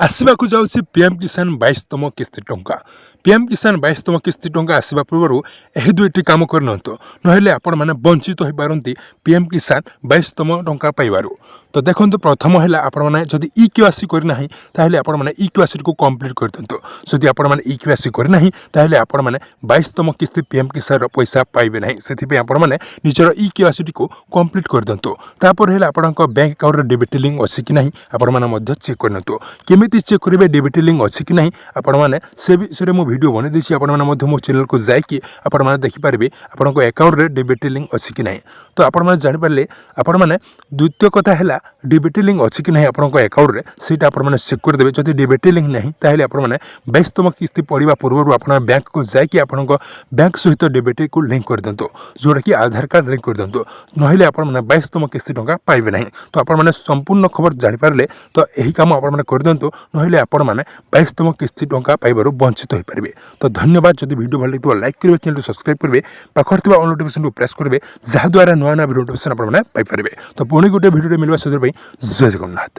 आसवाक जाऊँगी पीएम किसान 22तम किस्ती टंका। पीएम किसान 22तम किस्ती टंका आसवा पूर्व यह दुईटी काम करना ना आपण मैंने वंचित हो पारती पीएम किसान 22तम टंका पाइबारू। तो देखो प्रथम है आपण मैंने जब इ केवासी करना ताहले आपण मैंने इ केवासी को कंप्लीट कर दिंतु। जदि आपण मैंने इ केवासी करना ताहले आपण मैंने 22तम किस्ती पीएम किसान पैसा पाइबे नहीं। से आपण मैंने निजर इ केवासी को कंप्लीट कर दिंतु। तापर है आपण बैंक अकाउंट डेबिट लिंक अच्छी कि नहीं आपण मैंने चेक करनी केमी चेक करेंगे डेबिट लिंक अच्छी कि नहीं आपण मैंने से विषय में वीडियो बना देसी आपण मैंने मो चैनल को जाकि आपण मैंने देखिपारे आपण अकाउंट रे डेबिट लिंक अच्छी कि नहीं। तो आपण मैंने जानीपारे आपण मैंने द्वितीय कथा है डेबिट लिंक अच्छी कि नहीं आपण अकाउंट रे सीटा आपण मैंने चेक करदे। जब डेबिट लिंक नहीं ताहले आपण मैंने 22तम किस्ती पड़ा पूर्व आप बैंक को जाकि आपण बैंक सहित डेबिट को लिंक कर दिंतु जोटा कि आधार कार्ड लिंक कर दिंतु नहले आपण मैंने 22तम किस्ती टंका पाइबे नहीं। तो आपण मैंने संपूर्ण खबर जानीपारे तो यही काम आपण मैंने कर दिंतु नहले आपण मैंने 22तम किस्ती टंका पाइबारू वंचित हो पारे। तो धन्यवाद। जब वीडियो भल लगे लाइक करेंगे चैनल सब्सक्राइब करेंगे पाखर ऑल नोटिफिकेशन को प्रेस करेंगे जहाँद्वारा नुआ नुआ वीडियो नोटिफिकेशन आपने पाइपर। तो पुणी गोटे वीडियो मिलवा से जय जगन्नाथ।